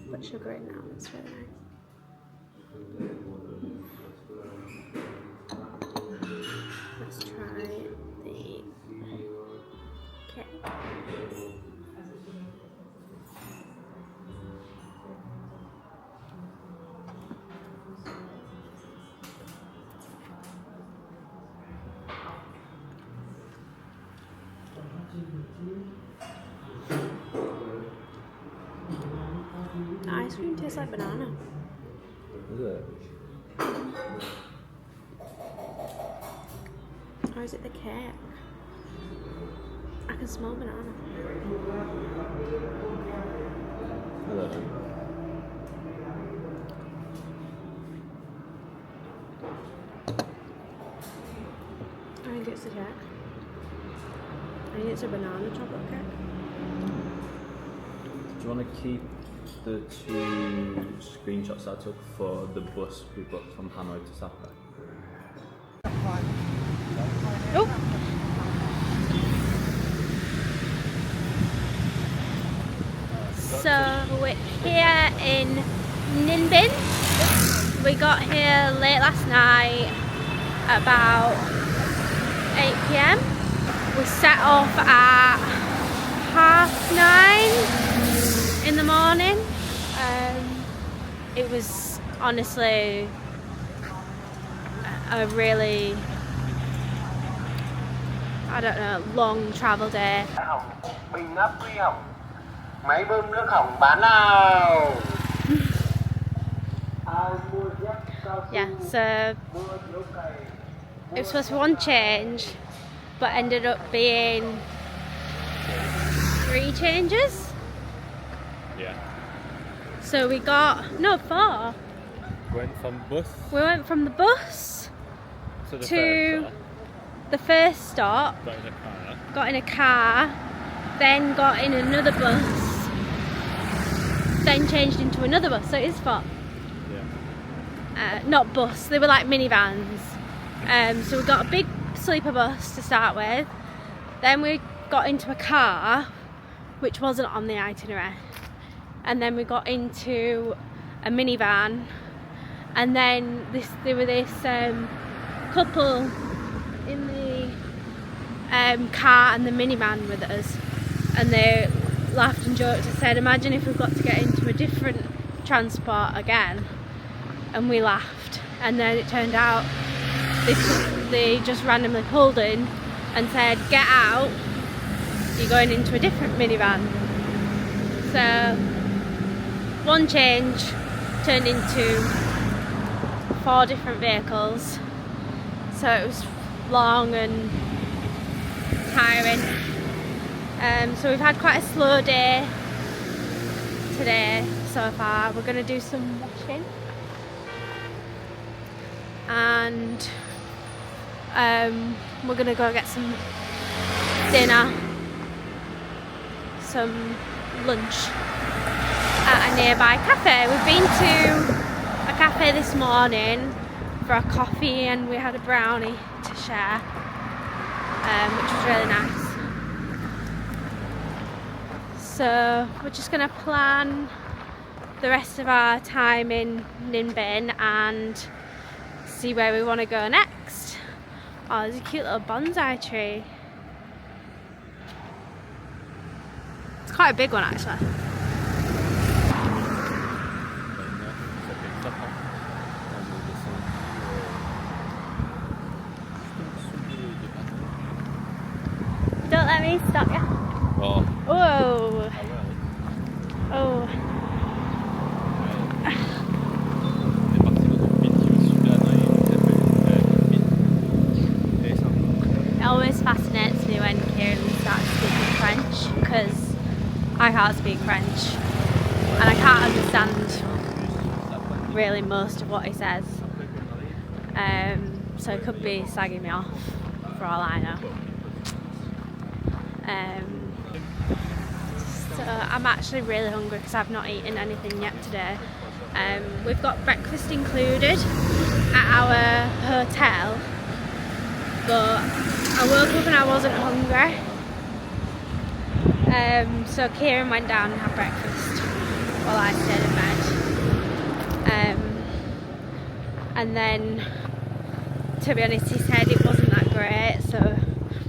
put sugar in now, it's really nice. Let's try the cake. The ice cream tastes like banana. Is it? Or is it the cake? I can smell banana. Hello. I think it's the cake. I think it's a banana chocolate cake. Do you want to keep the 2 screenshots I took for the bus we booked from Hanoi to Sapa? Oh! So we're here in Ninh Bình. We got here late last night, about 8 PM. We set off at 9:30 in the morning. It was honestly a really, I don't know, long travel day. Máy bơm nước hỏng bán nào. Yeah, so it was supposed to be 1 change, but ended up being 3 changes. Yeah. So we got, no, 4. Went from bus We went from the bus to the to the first stop, got in a car, then got in another bus, then changed into another bus, so it is 4. Yeah. Not bus, they were like minivans. So we got a big sleeper bus to start with, then we got into a car which wasn't on the itinerary, and then we got into a minivan, and then there were this couple in the car and the minivan with us, and they laughed and joked and said, imagine if we've got to get into a different transport again, and we laughed. And then it turned out they just randomly pulled in and said, get out, you're going into a different minivan. So 1 change turned into 4 different vehicles, so it was long and tiring. So we've had quite a slow day today so far. We're going to do some washing, and we're going to go get some dinner, some lunch at a nearby cafe. We've been to a cafe this morning for a coffee, and we had a brownie to share, which was really nice. So we're just going to plan the rest of our time in Ninh Bình and see where we want to go next. Oh, there's a cute little bonsai tree. It's quite a big one actually. Don't let me stop you. Oh. Whoa. Oh. It always fascinates me when Kieran starts speaking French, because I can't speak French and I can't understand really most of what he says. So it could be slagging me off for all I know. So I'm actually really hungry because I've not eaten anything yet today. We've got breakfast included at our hotel, but I woke up and I wasn't hungry. So Kieran went down and had breakfast. while I stayed in bed. And then, to be honest, he said it wasn't that great, so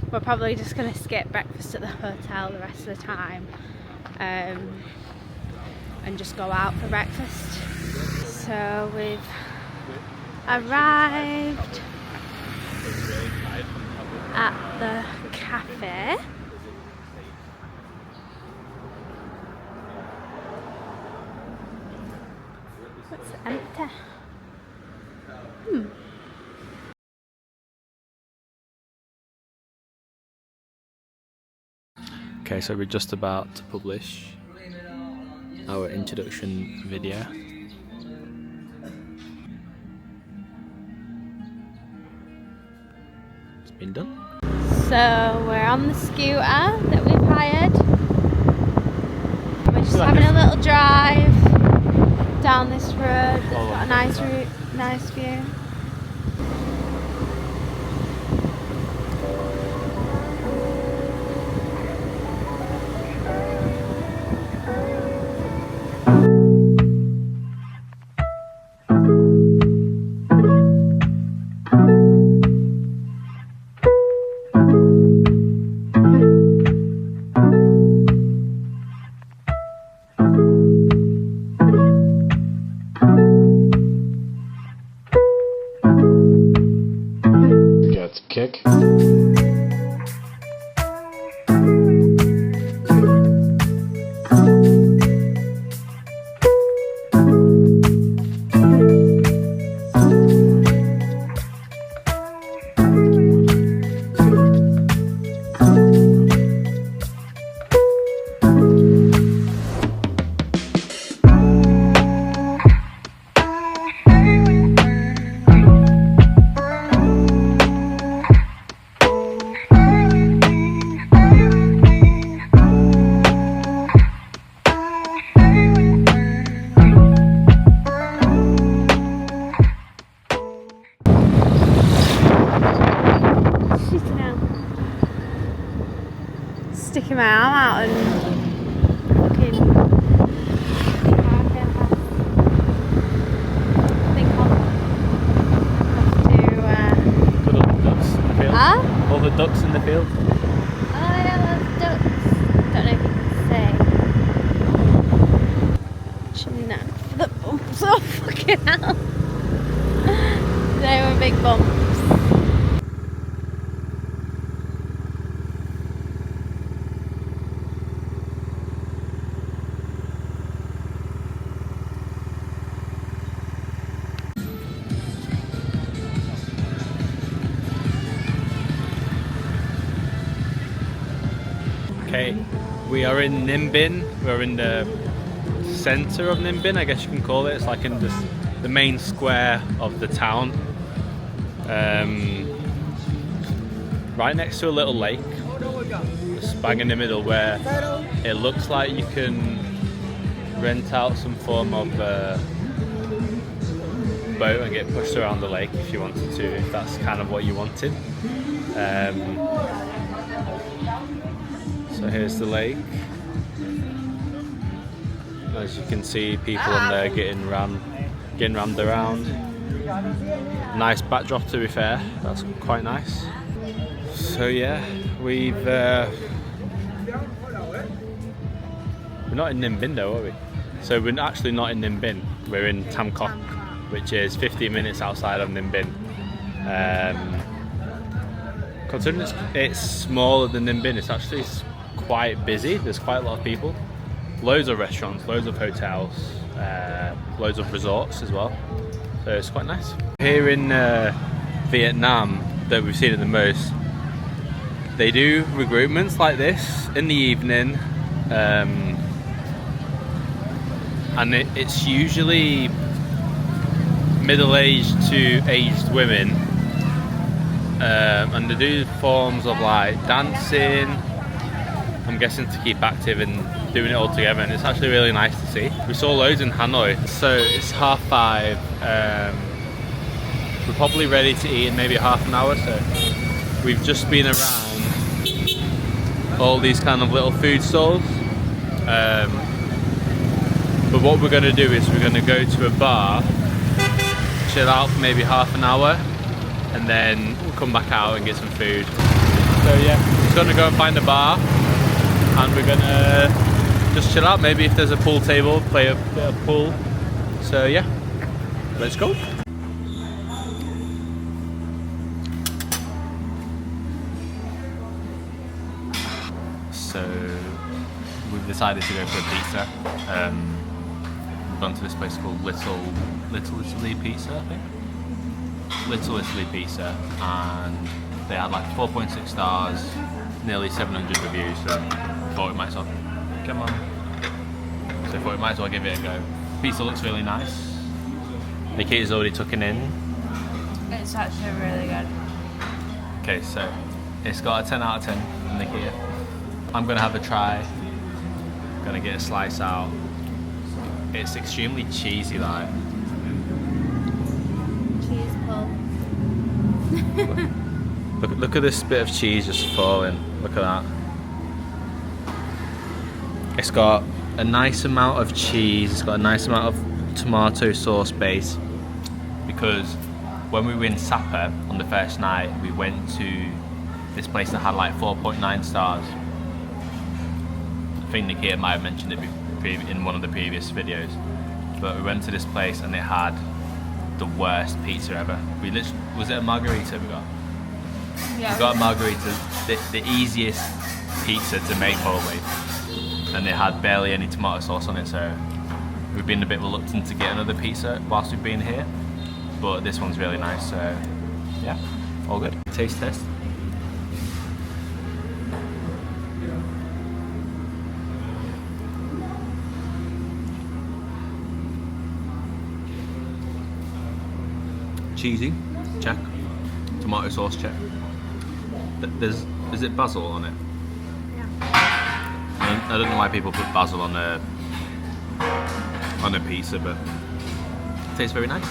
we're probably just going to skip breakfast at the hotel the rest of the time, and just go out for breakfast. So we've arrived at the cafe. It's empty. Okay, so we're just about to publish our introduction video. It's been done. So we're on the scooter that we've hired. We're just having a little drive down this road that's got a nice nice view. Kick. Sticking my arm out and looking. I think I'll have to. Got all the ducks in the field. Huh? All the ducks in the field. Oh yeah, those ducks. Don't know if you can see. Actually, no. The bumps. Oh fucking hell! They were big bumps. Okay, we are in Nimbin. We're in the centre of Nimbin, I guess you can call it. It's like in the main square of the town. Right next to a little lake, just bang in the middle, where it looks like you can rent out some form of boat and get pushed around the lake if you wanted to, if that's kind of what you wanted. So here's the lake. As you can see, people in there getting rammed around. Nice backdrop, to be fair. That's quite nice. So yeah, we're not in Ninh Bình though, are we? So we're actually not in Ninh Bình. We're in Tam Coc, which is 15 minutes outside of Ninh Bình. Considering it's smaller than Ninh Bình, it's actually quite busy. There's quite a lot of people. Loads of restaurants, loads of hotels, loads of resorts as well. So it's quite nice. Here in Vietnam, that we've seen it the most, they do recruitments like this in the evening, and it's usually middle-aged to aged women, and they do forms of like dancing, I'm guessing to keep active and doing it all together, and it's actually really nice to see. We saw loads in Hanoi. So it's 5:30. We're probably ready to eat in maybe half an hour, so we've just been around all these kind of little food stalls. But what we're going to do is we're going to go to a bar, chill out for maybe half an hour, and then we'll come back out and get some food. So yeah, just going to go and find a bar, and we're going to just chill out. Maybe if there's a pool table, play a bit of pool. So yeah, let's go. So we've decided to go for a pizza. We've gone to this place called Little Italy Pizza, I think. Little Italy Pizza, and they had like 4.6 stars, nearly 700 reviews. So thought we might as well come on. So thought we might as well give it a go. Pizza looks really nice. Nikita's already took it in. It's actually really good. Okay, so it's got a 10 out of 10 from Nikita. I'm gonna have a try. I'm gonna get a slice out. It's extremely cheesy, like. Cheese pull. Look at this bit of cheese just falling. Look at that. It's got a nice amount of cheese. It's got a nice amount of tomato sauce base. Because when we were in Sapa on the first night, we went to this place that had like 4.9 stars. I think Nikita might have mentioned it in one of the previous videos, but we went to this place and it had the worst pizza ever. Was it a margarita we got? Yeah, we got a margarita, the easiest pizza to make probably, and it had barely any tomato sauce on it, so we've been a bit reluctant to get another pizza whilst we've been here, but this one's really nice, so yeah, all good. Taste test. Cheesy, check. Tomato sauce, check. Is it basil on it? Yeah. I don't know why people put basil on a pizza, but it tastes very nice.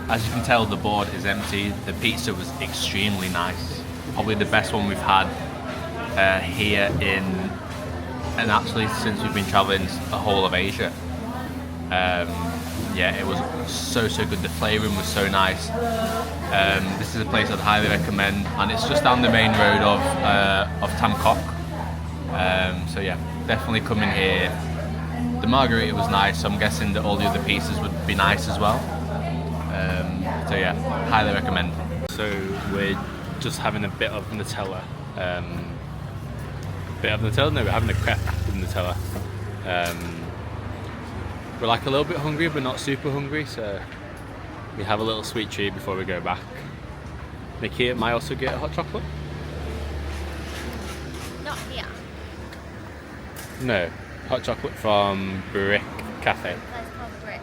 As you can tell, the board is empty. The pizza was extremely nice. Probably the best one we've had here and actually since we've been traveling the whole of Asia. Yeah, it was so good. The flavouring was so nice. This is a place I'd highly recommend, and it's just down the main road of Tam Coc. So yeah, definitely come in here. The margarita was nice, so I'm guessing that all the other pizzas would be nice as well. So yeah, highly recommend. So we're just having a bit of Nutella. No, we're having a crepe with Nutella. We're like a little bit hungry, but not super hungry, so we have a little sweet treat before we go back. Nikita might also get a hot chocolate. Not here. No, hot chocolate from Brick Cafe. That's called Brick.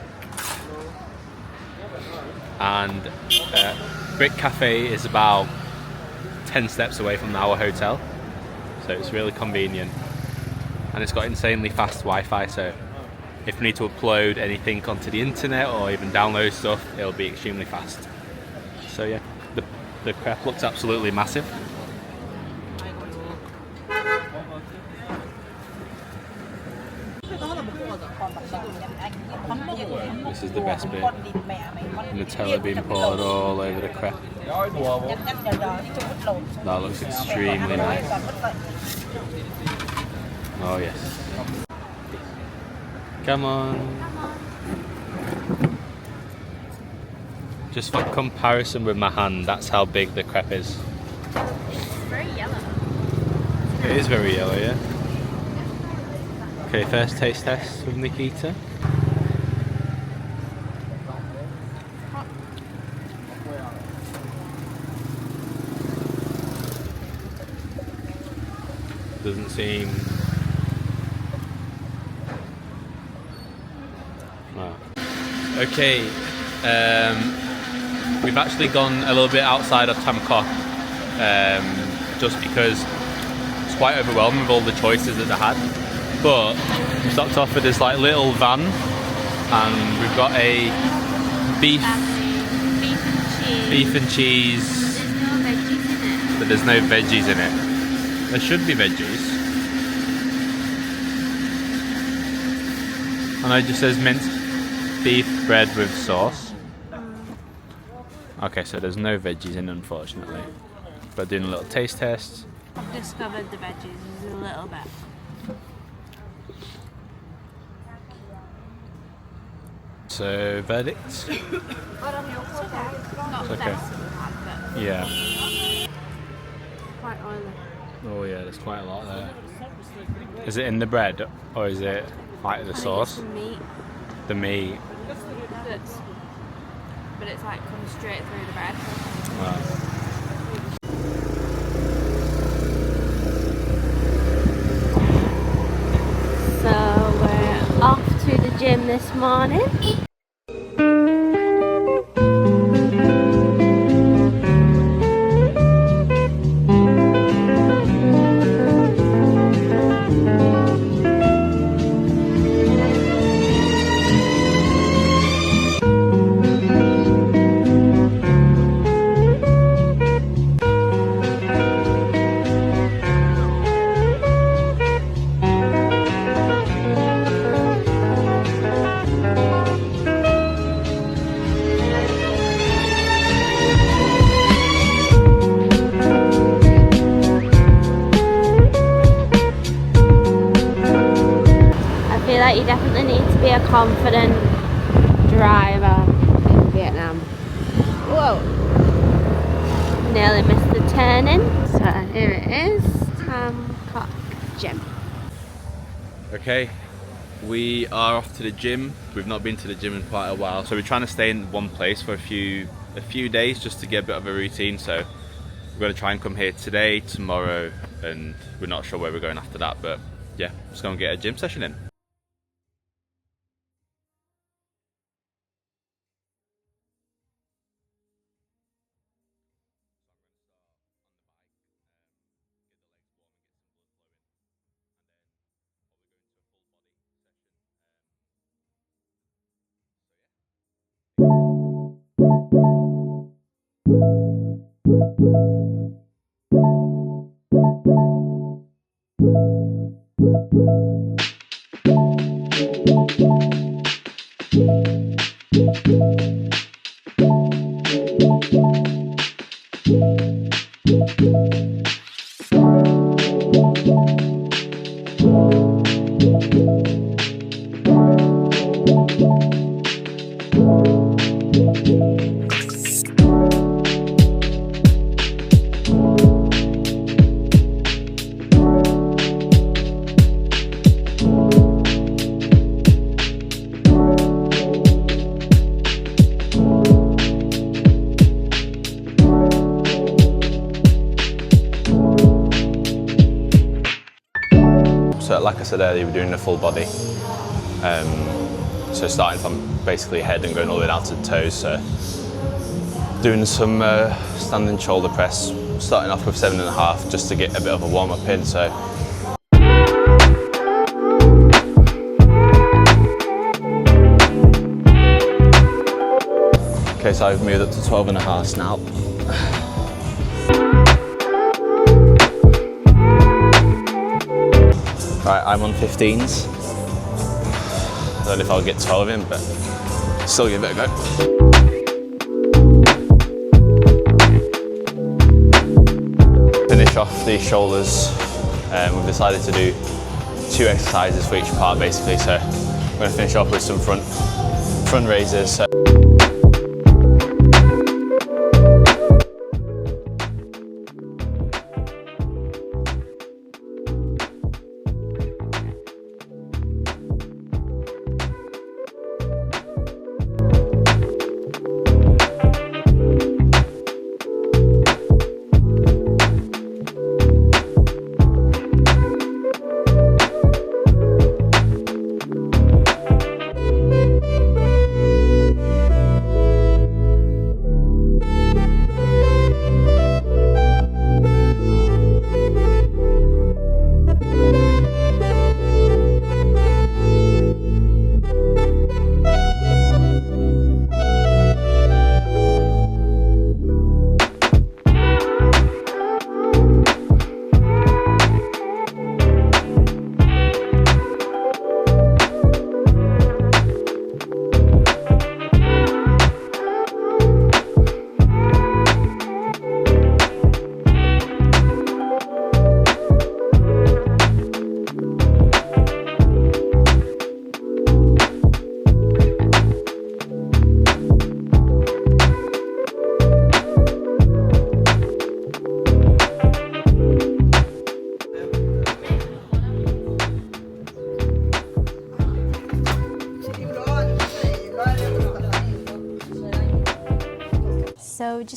And Brick Cafe is about 10 steps away from our hotel, so it's really convenient. And it's got insanely fast Wi-Fi, so if we need to upload anything onto the internet or even download stuff, it'll be extremely fast. So yeah, the crepe looks absolutely massive. This is the best bit. Nutella being poured all over the crepe. That looks extremely nice. Oh yes. Come on. Just for comparison with my hand, that's how big the crepe is. It's very yellow. It is very yellow, yeah. Okay, first taste test with Nikita. Doesn't seem... Oh. Okay, we've actually gone a little bit outside of Tam Coc, just because it's quite overwhelming with all the choices that they had. But we stopped off with this like little van, and we've got a beef and cheese. There's no veggies in it. But there's no veggies in it. There should be veggies. I know it just says minced beef bread with sauce. Okay, so there's no veggies in, unfortunately. But doing a little taste test. I've discovered the veggies a little bit. So, verdict? It's okay. Not the Okay. best that we've had, but Yeah. quite oily. Oh yeah, there's quite a lot there. Is it in the bread or is it like the sauce? I think it's the meat, The meat. but it's like comes straight through the bread. Right. So we're off to the gym this morning. I feel like you definitely need to be a confident driver in Vietnam. Whoa! Nearly missed the turning. So here it is, Tam Coc Gym. Okay, we are off to the gym. We've not been to the gym in quite a while, so we're trying to stay in one place for a few days just to get a bit of a routine. So we're going to try and come here today, tomorrow, and we're not sure where we're going after that, but yeah, just going to get a gym session in. So like I said earlier, we're doing a full body. So starting from basically head and going all the way down to the toes. So doing some standing shoulder press, starting off with 7.5 just to get a bit of a warm up in. So okay, so I've moved up to 12.5 now. Right, I'm on 15s. I don't know if I'll get 12 in, but still give it a go. Finish off the shoulders. We've decided to do 2 exercises for each part basically, so I'm going to finish off with some front raises. So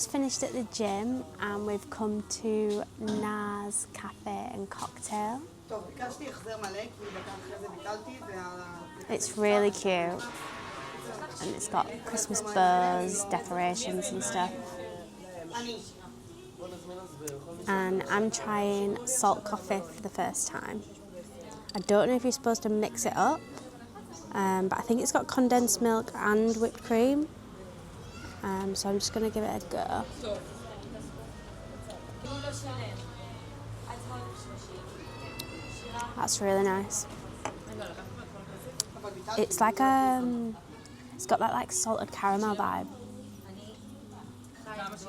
just finished at the gym and we've come to Naz Cafe and Cocktail. It's really cute and it's got Christmas bows, decorations and stuff. And I'm trying salt coffee for the first time. I don't know if you're supposed to mix it up, but I think it's got condensed milk and whipped cream. So I'm just going to give it a go. That's really nice. It's like it's got that like salted caramel vibe.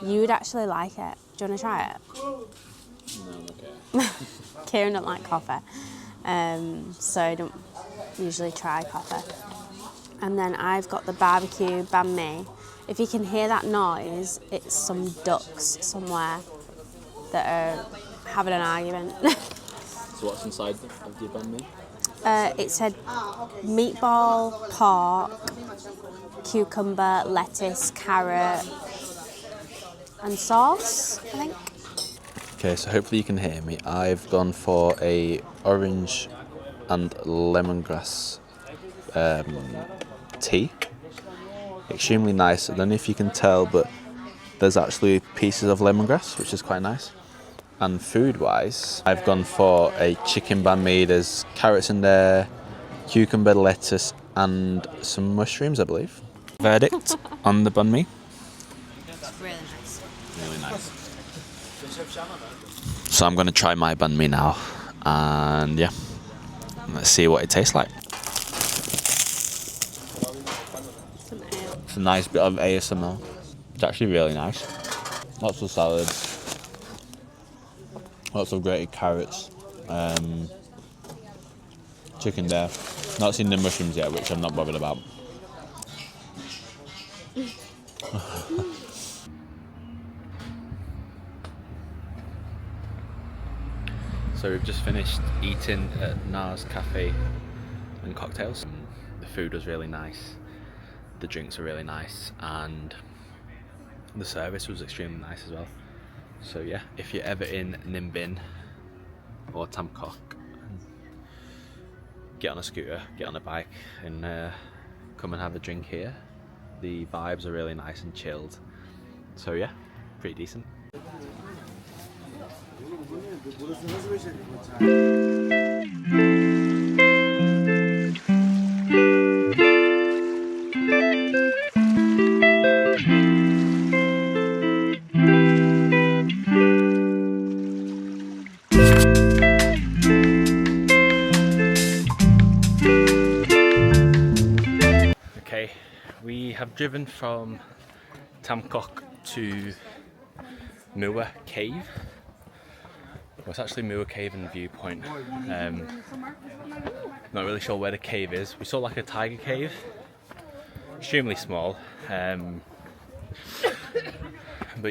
You would actually like it. Do you want to try it? No, okay. Kieran don't like coffee, so I don't usually try coffee. And then I've got the barbecue banh mi. If you can hear that noise, it's some ducks somewhere that are having an argument. So what's inside of the banh mi? It said meatball, pork, cucumber, lettuce, carrot, and sauce, I think. Okay, so hopefully you can hear me. I've gone for a orange and lemongrass tea. Extremely nice. I don't know if you can tell, but there's actually pieces of lemongrass, which is quite nice. And food-wise, I've gone for a chicken banh mi. There's carrots in there, cucumber, lettuce, and some mushrooms, I believe. Verdict on the banh mi? It's really nice. Really nice. So I'm going to try my banh mi now, and yeah, let's see what it tastes like. It's a nice bit of ASMR. It's actually really nice. Lots of salads, lots of grated carrots, chicken there. Not seen the mushrooms yet, which I'm not bothered about. So we've just finished eating at Naz Cafe and Cocktails. The food was really nice, the drinks were really nice, and the service was extremely nice as well. So yeah, if you're ever in Ninh Binh or Tam Coc, get on a scooter, get on a bike, and come and have a drink here. The vibes are really nice and chilled. So yeah, pretty decent. Okay, we have driven from Tam Coc to Mua Cave. Well, it's actually Mua Cave and Viewpoint. Not really sure where the cave is. We saw like a tiger cave, extremely small. But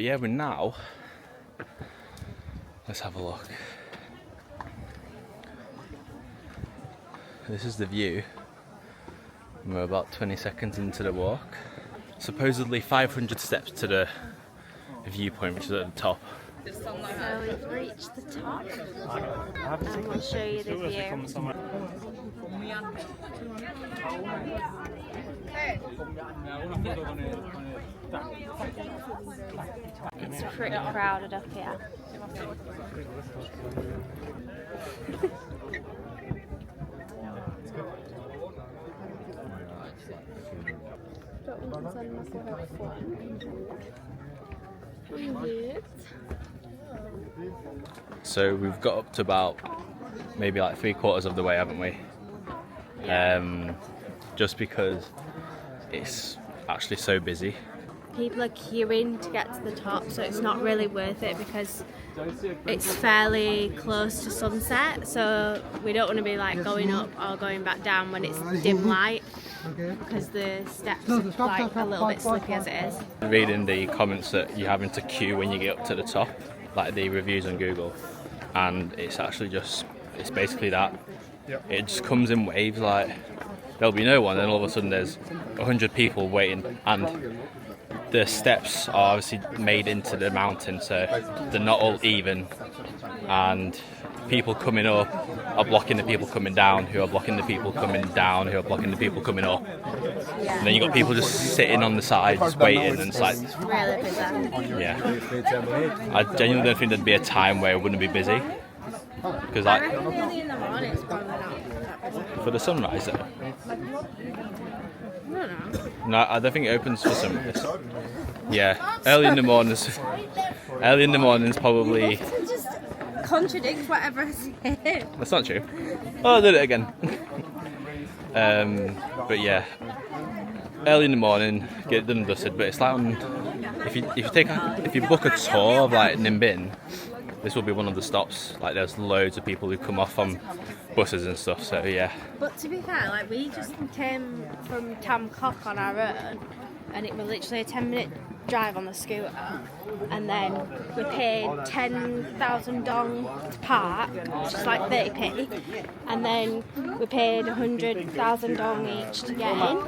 yeah, we're now. Let's have a look. This is the view. We're about 20 seconds into the walk. Supposedly 500 steps to the viewpoint, which is at the top. So we've reached the top and we'll show you the view. It's pretty crowded up here. So we've got up to about maybe like 3/4 of the way, haven't we? Just because it's actually so busy. People are queuing to get to the top, so it's not really worth it because it's fairly close to sunset, so we don't want to be like going up or going back down when it's dim light because the steps are like a little bit slippy as it is. Reading the comments that you're having to queue when you get up to the top, like the reviews on Google, and it's actually just, it's basically that. It just comes in waves, like there'll be no one, and all of a sudden there's 100 people waiting, and the steps are obviously made into the mountain, so they're not all even, and people coming up are blocking the people coming down, who are blocking the people coming down, who are blocking the people coming up. And then you got people just sitting on the sides waiting, and it's like Really busy. yeah. I genuinely don't think there'd be a time where it wouldn't be busy, because I like reckon early in the morning it's probably not that busy. for the sunrise though. I don't know. No, I don't think it opens for sunrise. Yeah, early in the mornings. Early in the mornings probably. To just contradict whatever I said. That's not true. Oh, I did it again. But yeah, early in the morning, get it done and dusted. But it's like if you book a tour of like Ninh Binh, this will be one of the stops. Like there's loads of people who come off on buses and stuff. So yeah. But to be fair, like we just came from Tam Coc on our own, and it was literally a 10-minute drive on the scooter, and then we paid 10,000 dong to park, which is like 30p, and then we paid 100,000 dong each to get in.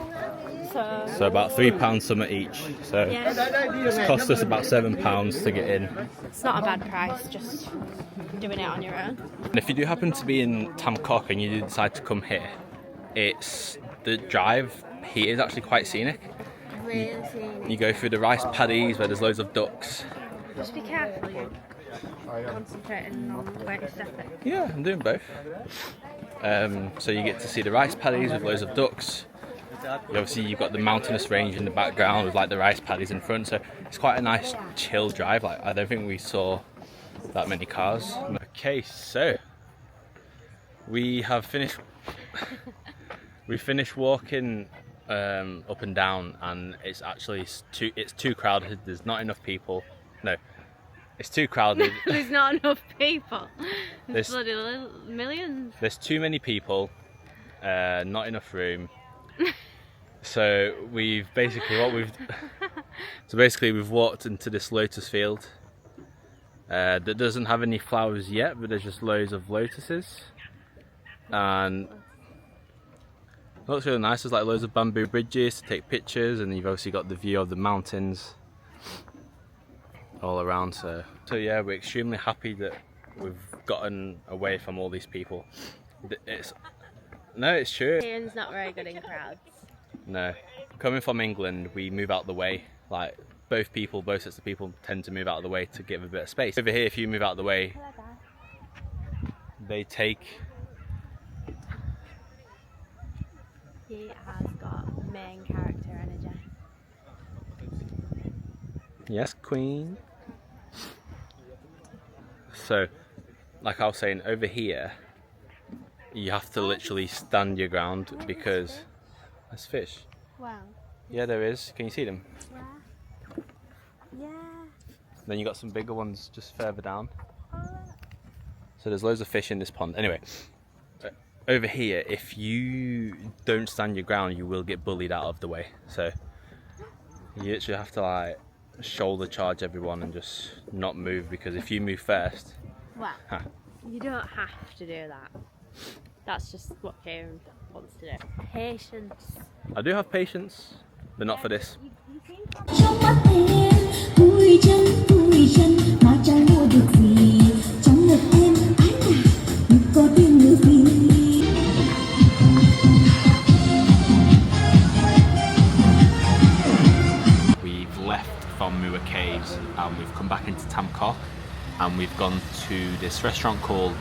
So about £3 something each. So Yeah, it's cost us about £7 to get in. it's not a bad price, just doing it on your own. And if you do happen to be in Tam Coc and you do decide to come here, it's the drive here is actually quite scenic. Really scenic. You go through the rice paddies where there's loads of ducks. Just be careful, you're concentrating on where you're stepping. Yeah, I'm doing both. So you get to see the rice paddies with loads of ducks. Obviously you've got the mountainous range in the background with like the rice paddies in front, so it's quite a nice chill drive. Like I don't think we saw that many cars. Okay, so we have finished. We finished walking up and down, and it's actually too crowded. There's not enough people. No, it's too crowded. There's not enough people. There's There's bloody millions. There's too many people. Not enough room. So we've basically we've walked into this lotus field that doesn't have any flowers yet, but there's just loads of lotuses, and it looks really nice. There's like loads of bamboo bridges to take pictures, and you've obviously got the view of the mountains all around. So yeah, we're extremely happy that we've gotten away from all these people. It's true. Ian's not very good in crowds. No, coming from England, we move out the way. Like both sets of people tend to move out of the way to give a bit of space. Over here, if you move out of the way, they take. He has got main character energy. Yes, Queen. So, like I was saying, over here, you have to literally stand your ground because there's fish. Wow. Yeah, there is. Can you see them? Where? Yeah. Then you got some bigger ones just further down. So there's loads of fish in this pond. Anyway, over here, if you don't stand your ground, you will get bullied out of the way. So you literally have to like shoulder charge everyone and just not move, because if you move first, Well, you don't have to do that. That's just what Kieran wants to do. Patience. I do have patience, but not for this. Trong mắt em vui chân mà chẳng mua được gì, trong ngực em ái ngại như có tiếng nữ gì. We've left from Mua Caves and we've come back into Tam Coc, and we've gone to this restaurant called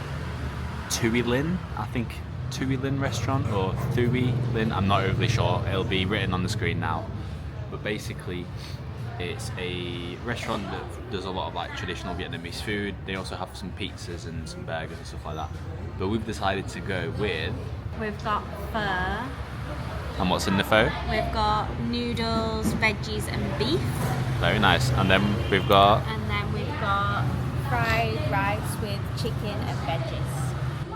Tui Lin, I think. Tui Lin restaurant or Thui Lin, I'm not overly sure. It'll be written on the screen now. But basically, it's a restaurant that does a lot of like traditional Vietnamese food. They also have some pizzas and some burgers and stuff like that. But we've decided to go with. We've got pho. And what's in the pho? We've got noodles, veggies, and beef. Very nice. And then we've got. And then we've got fried rice with chicken and veggies.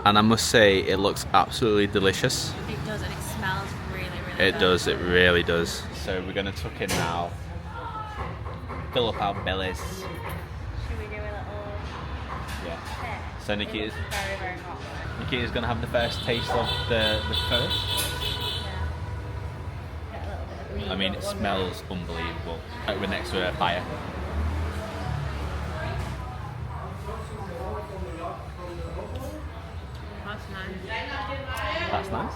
And I must say, it looks absolutely delicious. It does, and it smells really, really It good. does, it really does. So we're going to tuck in now, fill up our bellies. Should we do a little Yeah. taste? So Nikita's Very, very hot. going to have the first taste of the pho. Yeah. Get a little bit of I mean, it smells unbelievable. Like we're next to a fire. That's nice. That's nice.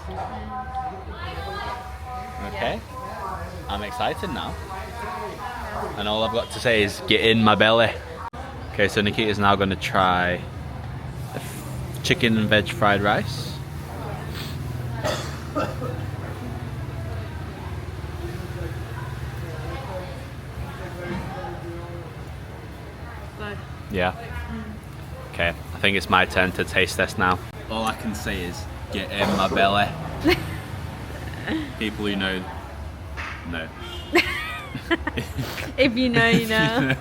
Okay. I'm excited now. And all I've got to say is get in my belly. Okay, so Nikita's now going to try the chicken and veg fried rice. Good. Yeah. Okay, I think it's my turn to taste test now. All I can say is get in my belly. People who know. If you know, you know.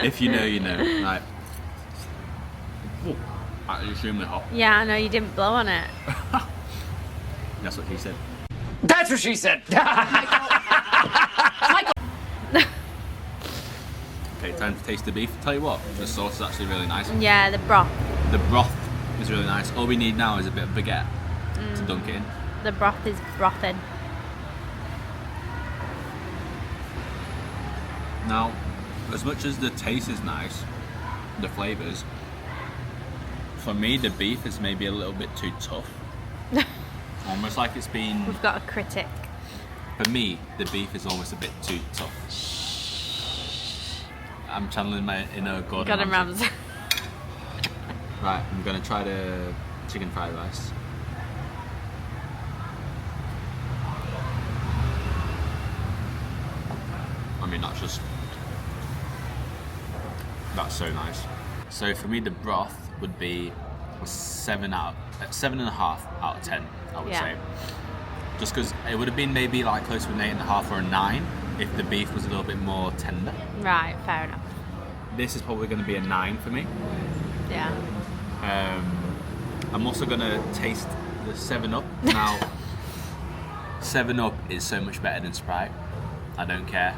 If you know, you know. Right. Ooh, that's extremely hot. Yeah, I know you didn't blow on it. That's what he said. That's what she said. Okay, time to taste the beef. Tell you what, the sauce is actually really nice. Yeah, the broth. The broth is really nice. All we need now is a bit of baguette to dunk it in. The broth is brothing. Now, as much as the taste is nice, the flavours, for me the beef is maybe a little bit too tough. Almost like it's been... We've got a critic. For me, the beef is almost a bit too tough. I'm channeling my inner Gordon Ramsay. Right, I'm gonna try the chicken fried rice. I mean, that's so nice. So for me, the broth would be a 7.5 out of 10, I would say. Just because it would have been maybe like close to an 8.5 or a 9 if the beef was a little bit more tender. Right, fair enough. This is probably going to be a 9 for me. Yeah. I'm also going to taste the 7-Up. Now, 7-Up is so much better than Sprite. I don't care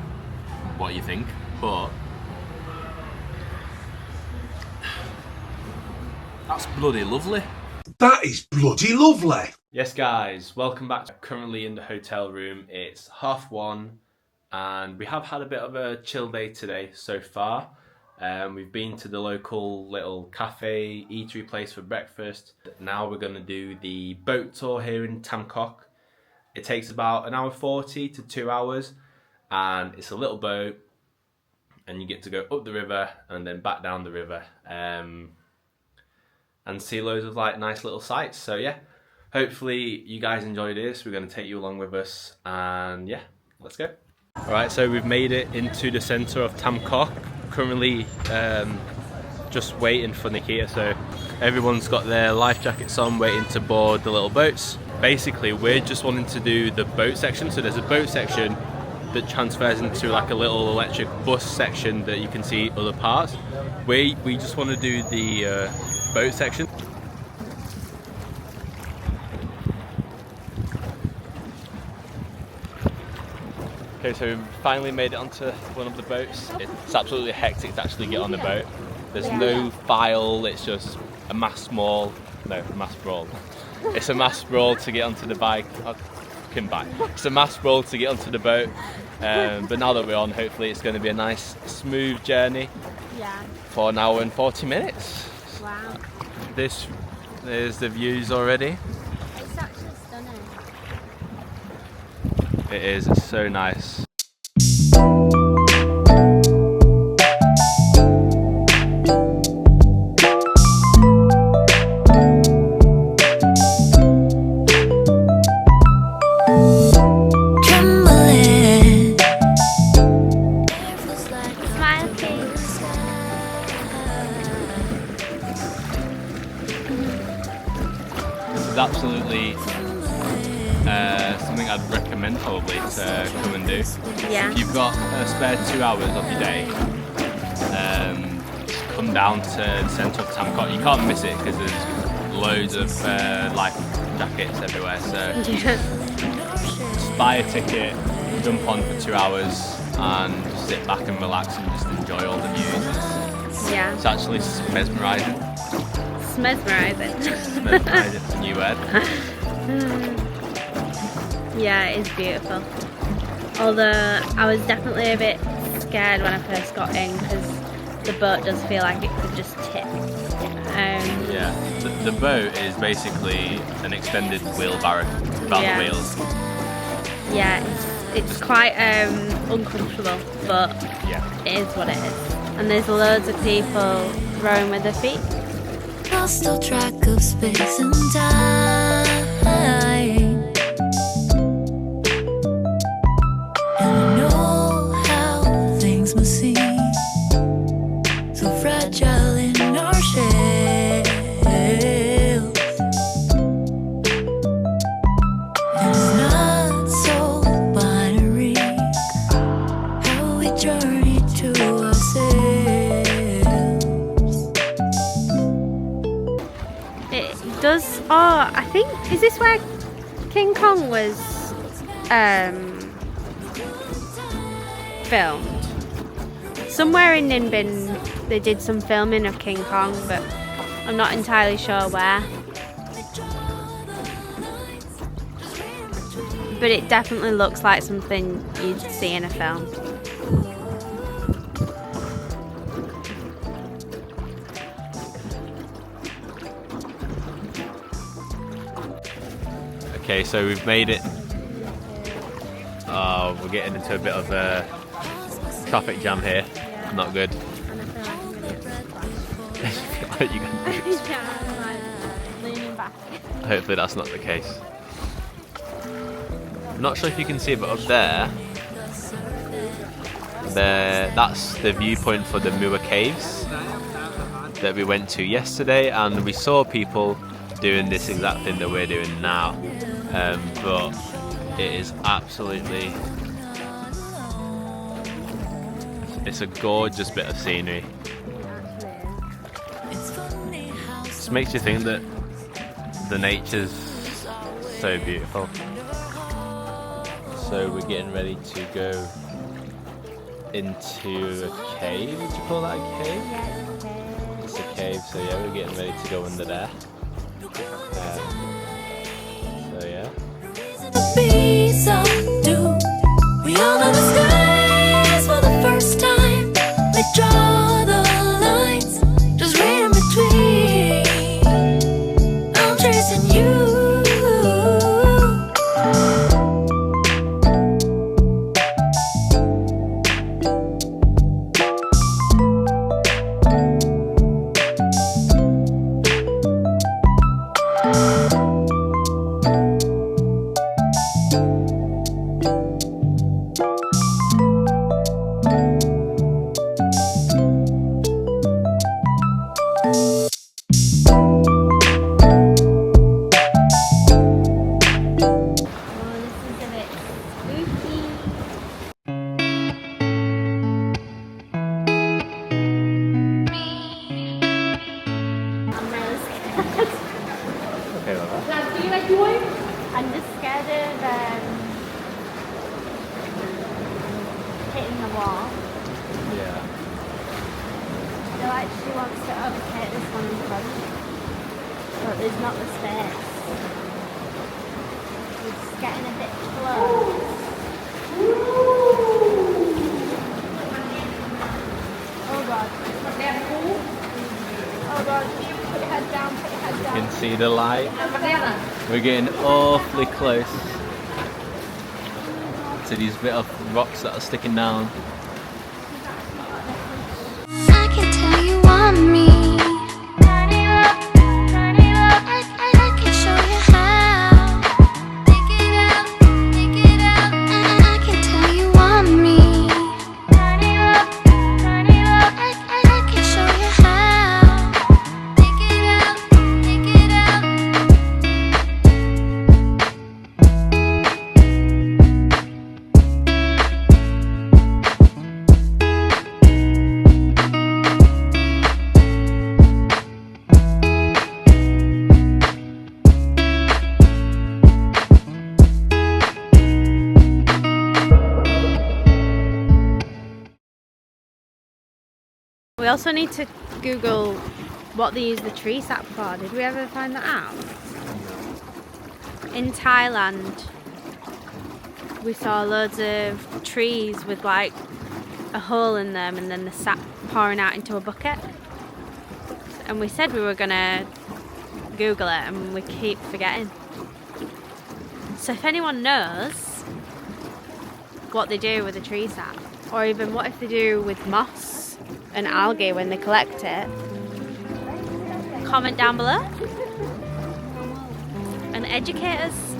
what you think, but that's bloody lovely. That is bloody lovely. Yes guys, welcome back. Currently in the hotel room. It's 1:30 and we have had a bit of a chill day today so far. We've been to the local little cafe, eatery place for breakfast. Now we're going to do the boat tour here in Tam Coc. It takes about 1:40 to 2 hours and it's a little boat and you get to go up the river and then back down the river and see loads of like nice little sights. So yeah, hopefully you guys enjoyed this. We're going to take you along with us and yeah, let's go. Alright, so we've made it into the centre of Tam Coc. Currently just waiting for Nikita, so everyone's got their life jackets on waiting to board the little boats. Basically we're just wanting to do the boat section, so there's a boat section that transfers into like a little electric bus section that you can see other parts. We just want to do the boat section. Okay, so we finally made it onto one of the boats. It's absolutely hectic to actually get on the boat. There's no file, it's just a mass sprawl. It's a mass sprawl to get onto the bike. It's a mass sprawl to get onto the boat. But now that we're on, hopefully it's going to be a nice, smooth journey. Yeah. For 1 hour and 40 minutes. Wow. There's the views already. It's actually stunning. It is, it's so nice. Smile, please. This is absolutely something I'd recommend probably to come and do. Yeah. If you've got a spare 2 hours of your day, come down to the centre of Tam Coc. You can't miss it because there's loads of life jackets everywhere. So just buy a ticket, jump on for 2 hours and just sit back and relax and just enjoy all the views. Yeah. It's actually mesmerising. Mesmerising. Mesmerising, it's a new word. Yeah, it is beautiful. Although I was definitely a bit scared when I first got in because the boat does feel like it could just tip. Yeah, the boat is basically an extended wheelbarrow without the wheels. Yeah, it's quite uncomfortable, but Yeah. it is what it is. And there's loads of people rowing with their feet. Lost all track of space and time. And I know how things must seem so fragile in our shells. And it's not so binary how we journey to ourselves. It does. Oh, I think, is this where King Kong was filmed? Somewhere in Ninh Bình they did some filming of King Kong, but I'm not entirely sure where. But it definitely looks like something you'd see in a film. Okay, so we've made it. Oh, we're getting into a bit of a traffic jam here. Not good. And I feel like I'm gonna get You can- leaning back. Hopefully that's not the case. I'm not sure if you can see it, but up there, that's the viewpoint for the Mua caves that we went to yesterday, and we saw people doing this exact thing that we're doing now. But it is absolutely, it's a gorgeous bit of scenery. Just makes you think that the nature's so beautiful. So we're getting ready to go into a cave. Would you call that a cave? It's a cave, so yeah, we're getting ready to go under there. So yeah. Be so do. We all know the skies for the first time. They draw the lines, just read in between. I'm chasing you. Okay with that. I'm just scared of hitting the wall. Yeah. I feel like she wants to overtake this one in front, but there's not the space. It's getting a bit close. Oh god. Oh god. Put your head down, put your head You down. can see the light. We're getting awfully close to these bit of rocks that are sticking down. I can tell you want me. Turn it up, turn it up. I can show you how. Take it out, take it out. I can tell you want me. Turn it up, turn it up. I can show you how. Take it out, take it out. We also need to Google what they use the tree sap for. Did we ever find that out? In Thailand, we saw loads of trees with like a hole in them and then the sap pouring out into a bucket. And we said we were gonna Google it and we keep forgetting. So if anyone knows what they do with a tree sap, or even what if they do with moss and algae when they collect it, comment down below and educate us.